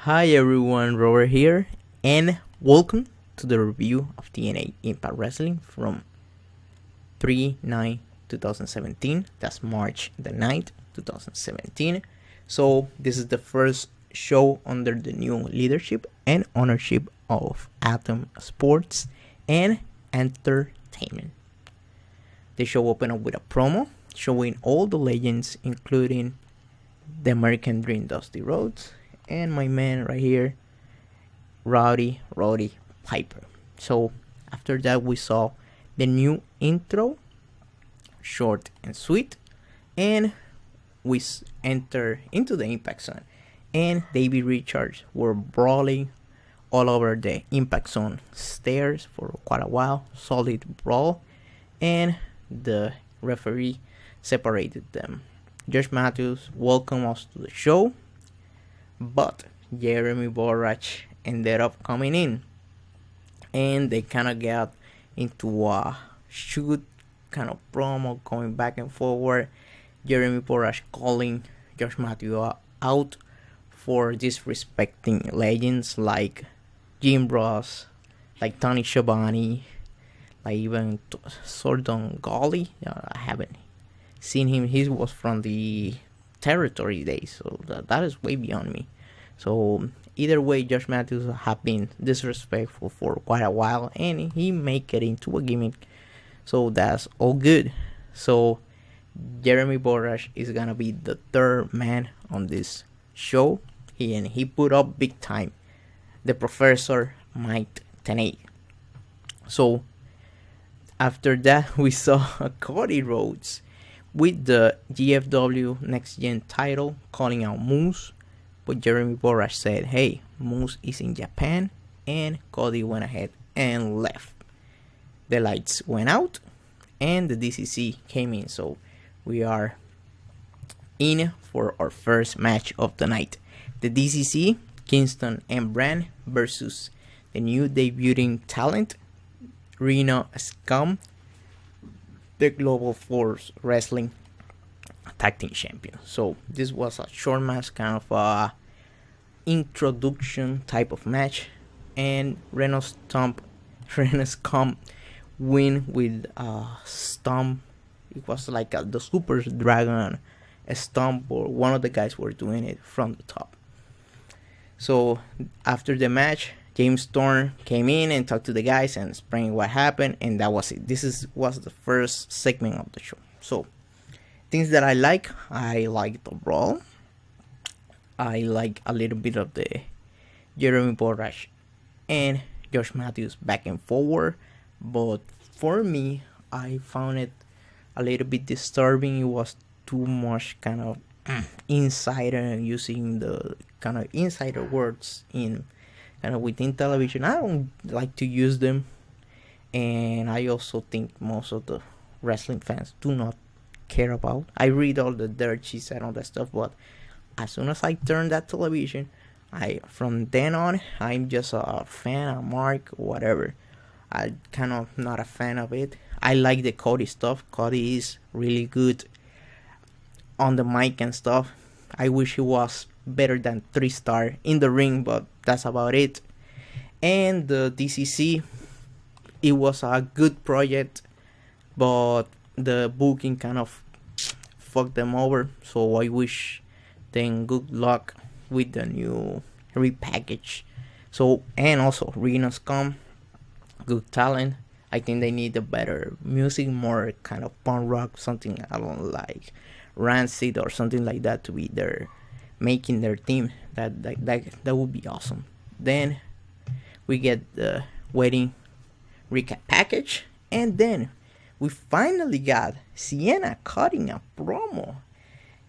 Hi everyone, Robert here, and welcome to the review of TNA Impact Wrestling from 3/9/2017. That's March the 9th, 2017. So this is the first show under the new leadership and ownership of Atom Sports and Entertainment. The show opened up with a promo showing all the legends, including the American Dream Dusty Rhodes and my man right here, Roddy Piper. So after that we saw the new intro, short and sweet, and we enter into the Impact Zone, and David Richards were brawling all over the Impact Zone stairs for quite a while, solid brawl, and the referee separated them. Josh Matthews welcomed us to the show, but Jeremy Borach ended up coming in, and they kind of got into a shoot kind of promo, going back and forward. Jeremy Borach calling Josh Matthews out for disrespecting legends like Jim Ross, like Tony Schiavone, like even Sordon Golly. I haven't seen him. He was from the territory days, so that is way beyond me. So either way, Josh Matthews have been disrespectful for quite a while, and he make it into a gimmick, so that's all good. So Jeremy Borach is gonna be the third man on this show, and he put up big time. The Professor Mike Tenay. So after that, we saw Cody Rhodes with the GFW Next Gen title calling out Moose, but Jeremy Borach said, hey, Moose is in Japan, and Cody went ahead and left. The lights went out, and the DCC came in, so we are in for our first match of the night. The DCC, Kingston and Brand versus the new debuting talent, Reno Scum, the Global Force Wrestling Tag Team Champion. So this was a short match, kind of a introduction type of match, and Reno Scum win with a stomp. It was like the Super Dragon stomp, or one of the guys were doing it from the top. So after the match, James Storm came in and talked to the guys and explained what happened, and that was it. This was the first segment of the show. So things that I like the brawl. I like a little bit of the Jeremy Borach and Josh Matthews back and forward, but for me, I found it a little bit disturbing. It was too much kind of insider and using the kind of insider words in kind of within television. I don't like to use them, and I also think most of the wrestling fans do not care about. I read all the dirt sheets and all that stuff, but as soon as I turn that television, from then on I'm just a fan, a mark, whatever. I kind of not a fan of it. I like the Cody stuff. Cody is really good on the mic and stuff. I wish he was better than 3-star in the ring, but that's about it. And the DCC, it was a good project, but the booking kind of fucked them over. So I wish them good luck with the new repackage. So, and also Reno Scum, good talent. I think they need a better music, more kind of punk rock, something I don't like Rancid or something like that to be there making their team. That would be awesome. Then we get the wedding recap package, and then we finally got Sienna cutting a promo.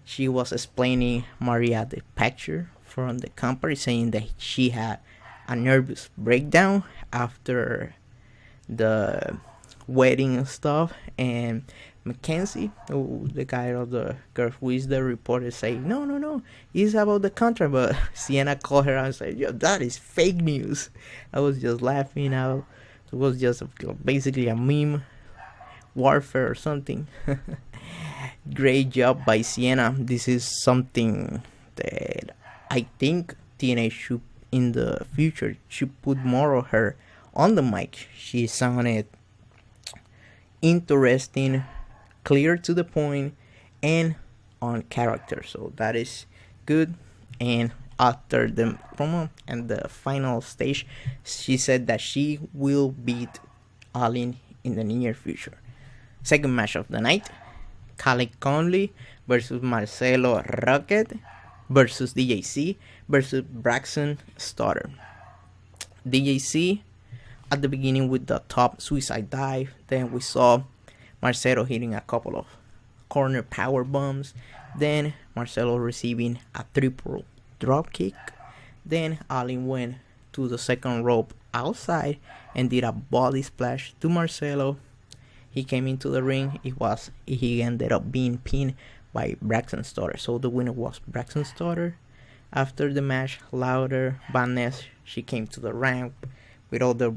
She was explaining Maria the picture from the company, saying that she had a nervous breakdown after the wedding and stuff, and Mackenzie, the guy of the girl who is the reporter, say no, it's about the contract. But Sienna called her and said, yo, that is fake news. I was just laughing out. It was just basically a meme warfare or something. Great job by Sienna. This is something that I think TNA should in the future should put more of her on the mic. She sounded interesting, clear to the point, and on character. So that is good. And after the promo and the final stage, she said that she will beat Alin in the near future. Second match of the night, Khaled Conley versus Marcelo Rocket versus DJC versus Braxton Starter. DJC at the beginning with the top suicide dive. Then we saw Marcelo hitting a couple of corner power bombs. Then Marcelo receiving a triple drop kick. Then Alin went to the second rope outside and did a body splash to Marcelo. He came into the ring. He ended up being pinned by Braxton Starter. So the winner was Braxton Starter. After the match, Louder Vanessa, she came to the ramp with all the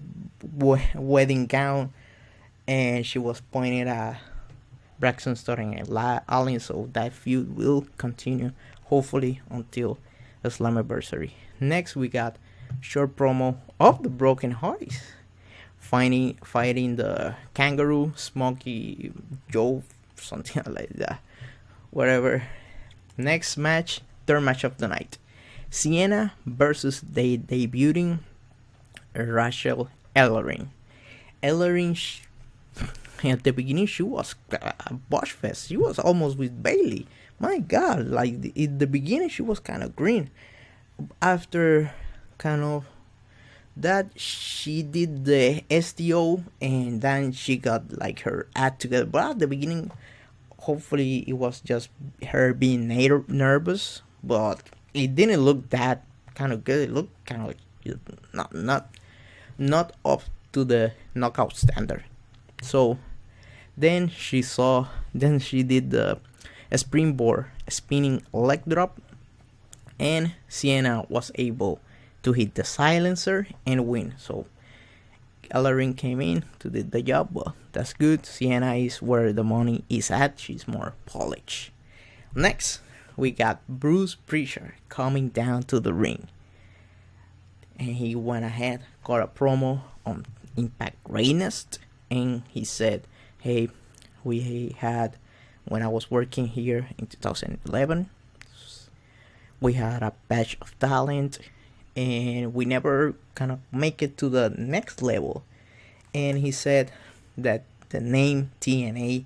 wedding gown, and she was pointing at Braxton Starter and Allen. So that feud will continue, hopefully until the Slammiversary. Next, we got short promo of the Broken Hearts fighting the Kangaroo, Smokey Joe, something like that. Whatever. Next match, third match of the night. Sienna versus the debuting Rachel Ellering. Ellering, at the beginning, she was a Bosch Fest. She was almost with Bailey. My God, like in the beginning, she was kind of green. After kind of that, she did the STO, and then she got like her act together. But at the beginning, hopefully it was just her being nervous, but it didn't look that kind of good. It looked kind of like not up to the knockout standard. So then she did the springboard spinning leg drop, and Sienna was able to hit the silencer and win. So Ellering came in to do the job. Well, that's good. Sienna is where the money is at. She's more polished. Next, we got Bruce Prichard coming down to the ring. And he went ahead, got a promo on Impact Greatness. And he said, hey, we had, when I was working here in 2011, we had a batch of talent, and we never kind of make it to the next level. And he said that the name TNA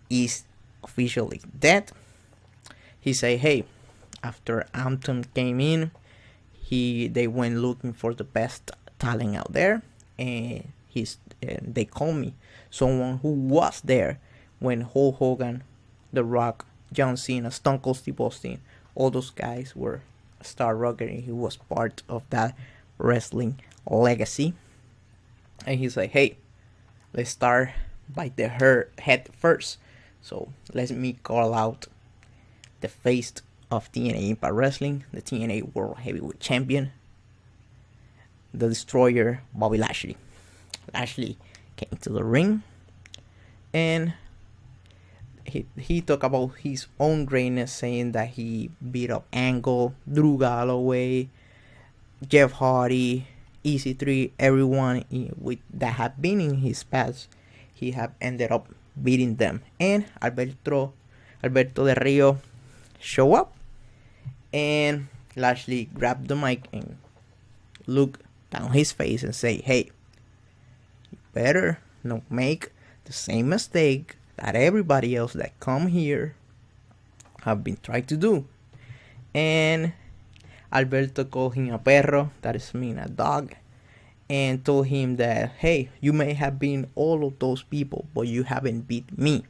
is officially dead. He said, hey, after Anthem came in, they went looking for the best talent out there, and they called me, someone who was there when Hulk Hogan, The Rock, John Cena, Stone Cold Steve Austin, all those guys were Star Rocker, and he was part of that wrestling legacy. And he's like, hey, let's start by the head first. So let me call out the face of TNA Impact Wrestling, the TNA World Heavyweight Champion, the Destroyer, Bobby Lashley. Lashley came to the ring, and he talked about his own greatness, saying that he beat up Angle, Drew Galloway, Jeff Hardy, EC3, everyone that had been in his past. He have ended up beating them. And Alberto Del Rio show up, and Lashley grabbed the mic and looked down his face and say, hey, you better not make the same mistake that everybody else that come here have been trying to do. And Alberto called him a perro, that is mean a dog, and told him that, hey, you may have been all of those people, but you haven't beat me.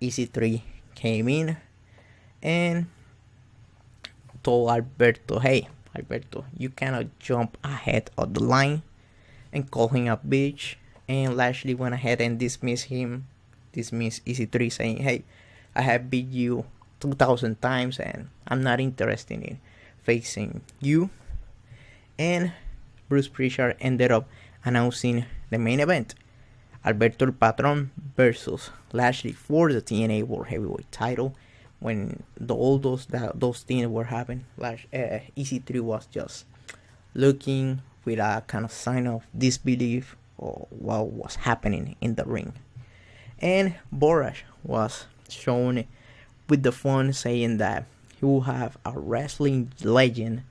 EC3 came in and told Alberto, hey, Alberto, you cannot jump ahead of the line, and call him a bitch. And Lashley went ahead and dismissed EC3, saying, hey, I have beat you 2,000 times and I'm not interested in facing you. And Bruce Prichard ended up announcing the main event, Alberto El Patron versus Lashley for the TNA World Heavyweight title. when all those things were happening, like EC3 was just looking with a kind of sign of disbelief or what was happening in the ring. And Borash was shown with the phone saying that he will have a wrestling legend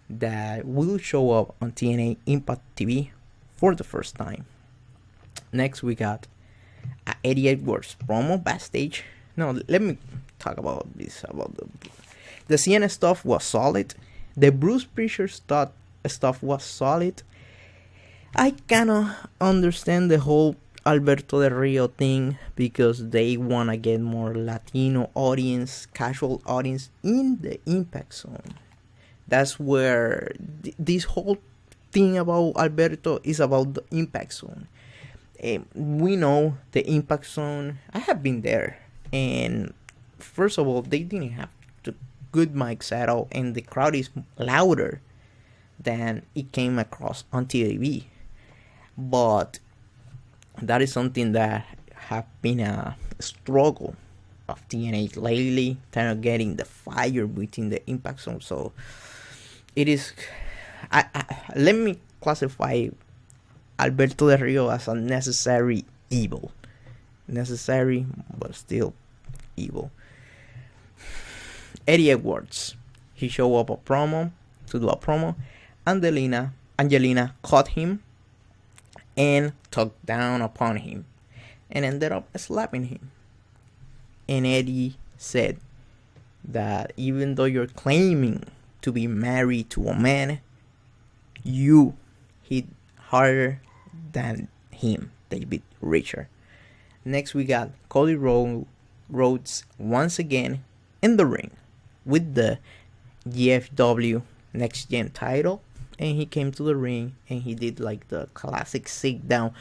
that will show up on TNA Impact TV for the first time. Next, we got Eddie Edwards promo backstage. No, let me talk about this. About the CN stuff was solid. The Bruce Prichard stuff was solid. I cannot understand the whole Alberto Del Rio thing because they want to get more Latino audience, casual audience in the Impact Zone. That's where this whole thing about Alberto is about the Impact Zone. We know the Impact Zone. I have been there, and first of all, they didn't have the good mic setup, and the crowd is louder than it came across on TV. But that is something that have been a struggle of TNA lately, kind of getting the fire within the Impact Zone. So it is. Let me classify Alberto Del Rio as a necessary evil. Necessary, but still evil. Eddie Edwards. He showed up to do a promo. Angelina caught him and talked down upon him and ended up slapping him. And Eddie said that even though you're claiming to be married to a man, you hit harder than him, David Richard. Next, we got Cody Rhodes once again in the ring with the GFW Next Gen title, and he came to the ring and he did like the classic sit down,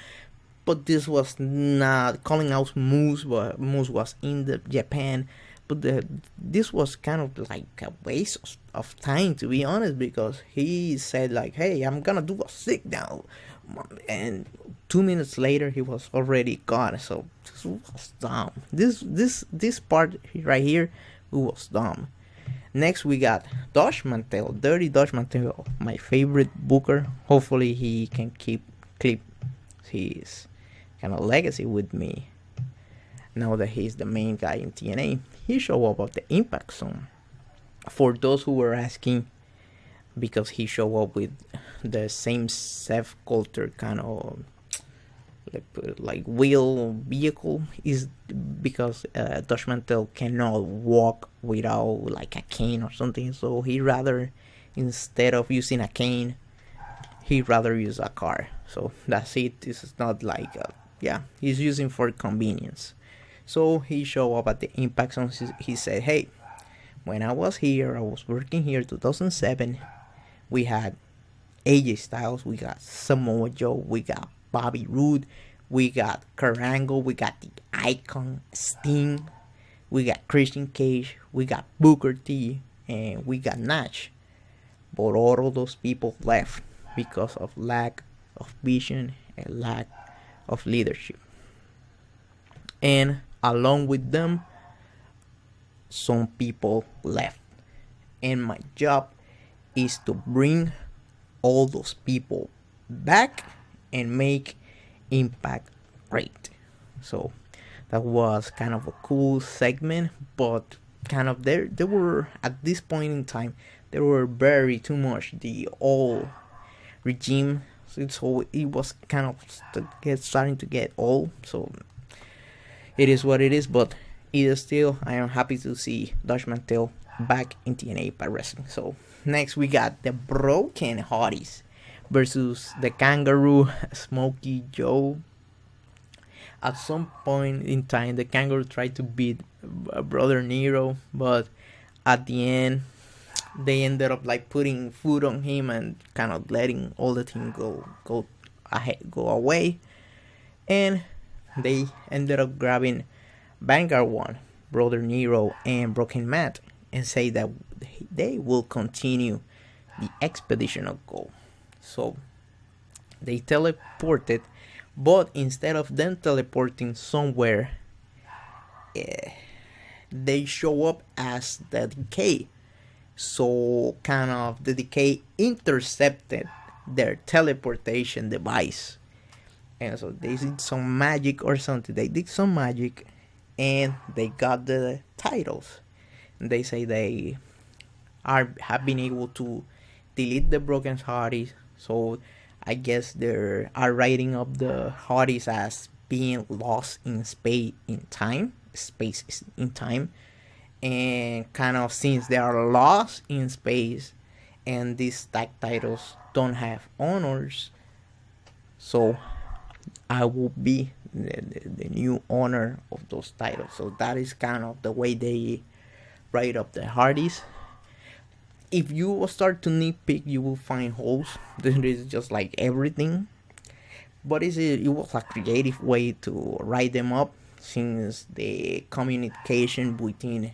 but this was not calling out Moose, but Moose was in the Japan. But this was kind of like a waste of time, to be honest, because he said like, hey, I'm gonna do a sit down, and 2 minutes later he was already gone. So this was dumb. This part right here was dumb. Next, we got Dirty Dutch Mantel, my favorite booker. Hopefully he can keep his kind of legacy with me now that he's the main guy in TNA. He showed up at the Impact Zone. For those who were asking, because he showed up with the same Seth Coulter kind of like wheel vehicle, is because Dutch Mantel cannot walk without like a cane or something. So he rather, instead of using a cane, he rather use a car. So that's it. This is not like he's using for convenience. So he showed up at the Impact Zone. He said, hey, when I was working here 2007, we had AJ Styles, we got Samoa Joe, we got Bobby Roode, we got Kurt Angle, we got the Icon Sting, we got Christian Cage, we got Booker T, and we got Nash. But all of those people left because of lack of vision and lack of leadership. And along with them, some people left. And my job is to bring all those people back and make Impact great. So that was kind of a cool segment, but kind of there were, at this point in time, there were very too much the old regime. So it was kind of starting to get old. So it is what it is, but either still, I am happy to see Dutch Mantel back in TNA Impact Wrestling. So next we got the Broken Hotties versus the Kangaroo, Smokey Joe. At some point in time, the Kangaroo tried to beat Brother Nero, but at the end, they ended up like putting food on him and kind of letting all the thing go away, and they ended up grabbing Vanguard One, Brother Nero, and Broken Matt, and say that they will continue the expeditional goal. So they teleported, but instead of them teleporting somewhere, they show up as the decay. So kind of the decay intercepted their teleportation device. And so they did some magic or something. They did some magic and they got the titles. And they say they have been able to delete the broken Hardys. So I guess they are writing up the Hardys as being lost in space in time. Space is in time. And kind of since they are lost in space and these tag titles don't have honors, so I will be the new owner of those titles. So that is kind of the way they write up the Hardys. If you start to nitpick, you will find holes. This is just like everything, but it was a creative way to write them up, since the communication between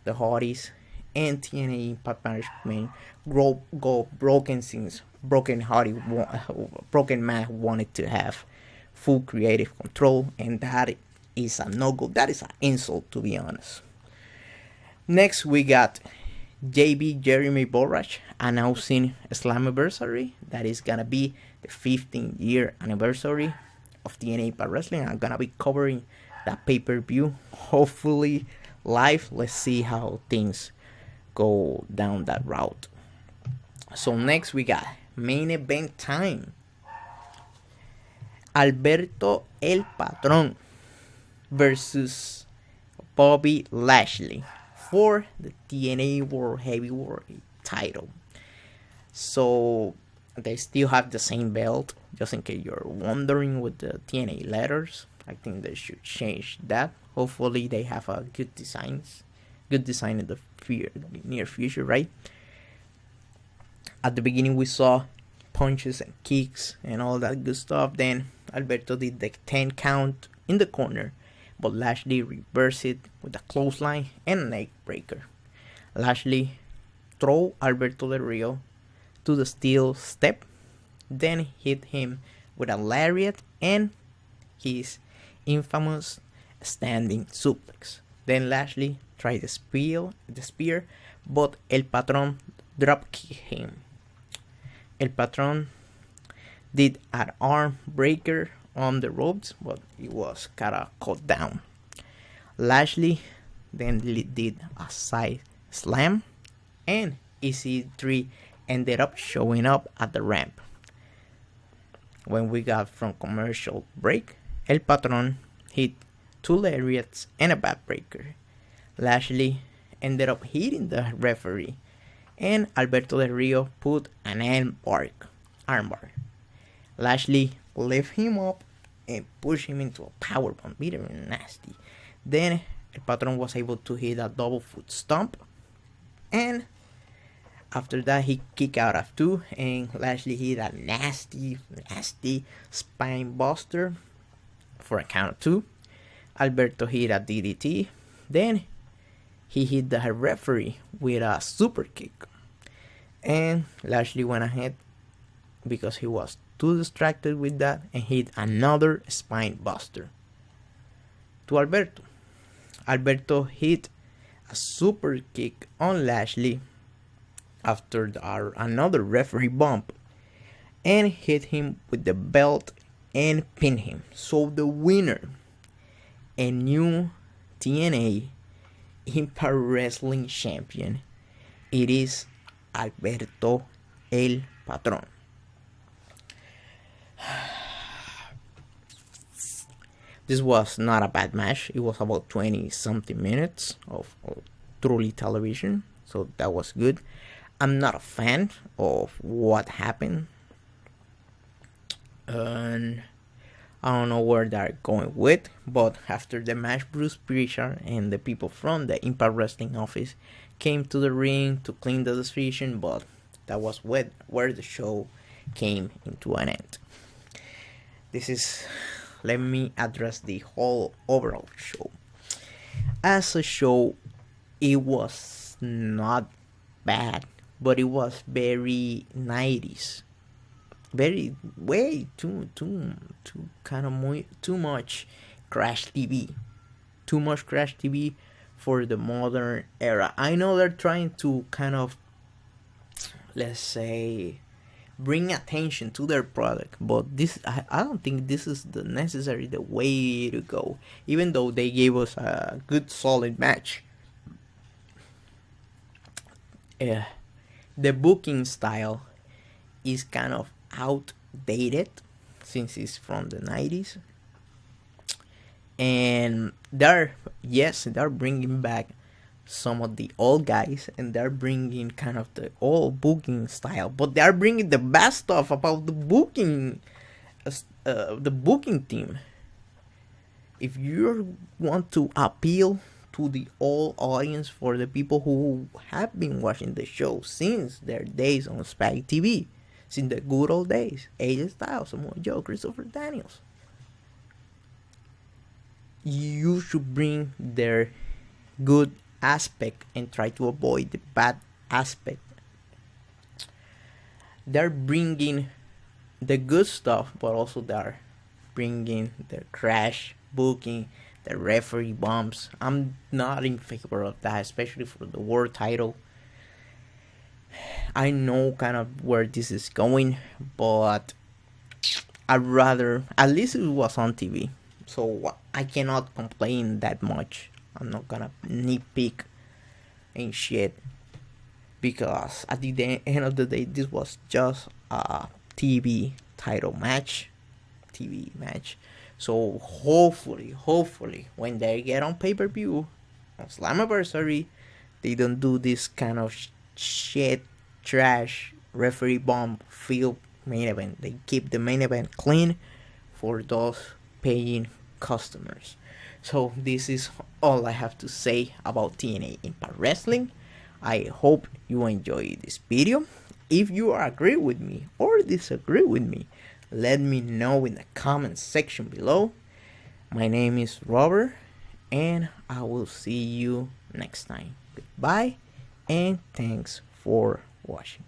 the Hardys and TNA Impact Management go broken, since Broken Man wanted to have full creative control, and that is a no-go. That is an insult, to be honest. Next, we got JB Jeremy Borach announcing Slammiversary. That is gonna be the 15-year anniversary of TNA Impact Wrestling. I'm gonna be covering that pay-per-view, hopefully live. Let's see how things go down that route. So next we got main event time. Alberto El Patron versus Bobby Lashley for the TNA World Heavyweight title. So they still have the same belt, just in case you're wondering with the TNA letters. I think they should change that. Hopefully they have a good design in the near future, right? At the beginning we saw punches and kicks and all that good stuff. Then Alberto did the 10 count in the corner, but Lashley reversed it with a clothesline and a neck breaker. Lashley threw Alberto Del Rio to the steel step, then hit him with a lariat and his infamous standing suplex. Then Lashley tried the spear, but El Patron drop kicked him. El Patron did an arm breaker on the ropes, but it was kinda cut down. Lashley then did a side slam, and EC3 ended up showing up at the ramp. When we got from commercial break, El Patron hit 2 lariats and a backbreaker. Lashley ended up hitting the referee, and Alberto Del Rio put an armbar. Lashley lift him up and push him into a powerbomb, very nasty. Then El Patron was able to hit a double foot stomp, and after that he kicked out of 2, and Lashley hit a nasty spine buster for a count of 2. Alberto hit a DDT, then he hit the referee with a super kick, and Lashley went ahead because he was too distracted with that and hit another spine buster to Alberto. Alberto hit a super kick on Lashley after another referee bump and hit him with the belt and pin him. So the winner and new TNA Impact Wrestling champion, it is Alberto El Patron. This was not a bad match. It was about 20 something minutes of truly television, so that was good. I'm not a fan of what happened, and I don't know where they're going with, but after the match, Bruce Prichard and the people from the Impact Wrestling office came to the ring to clean the decision, but that was where the show came into an end. Let me address the whole overall show. As a show, it was not bad, but it was very 90s. Way too much Crash TV. Too much Crash TV for the modern era. I know they're trying to kind of, let's say, bring attention to their product, but I don't think this is the way to go. Even though they gave us a good solid match, uh, the booking style is kind of outdated since it's from the 90s, and they're bringing back some of the old guys, and they're bringing kind of the old booking style, but they're bringing the best stuff about the booking team. If you want to appeal to the old audience, for the people who have been watching the show since their days on Spike TV, since the good old days, AJ Styles, Samoa Joe, Christopher Daniels, you should bring their good aspect and try to avoid the bad aspect. They're bringing the good stuff, but also they're bringing the crash booking, the referee bumps. I'm not in favor of that, especially for the world title. I know kind of where this is going, but I'd rather, at least it was on TV, so I cannot complain that much. I'm not gonna nitpick and shit, because at the end of the day, this was just a TV title match, TV match. So hopefully, when they get on pay-per-view on Slammiversary, they don't do this kind of shit, trash, referee bomb field main event. They keep the main event clean for those paying customers. So this is all I have to say about TNA Impact Wrestling. I hope you enjoy this video. If you agree with me or disagree with me, let me know in the comment section below. My name is Robert, and I will see you next time. Goodbye, and thanks for watching.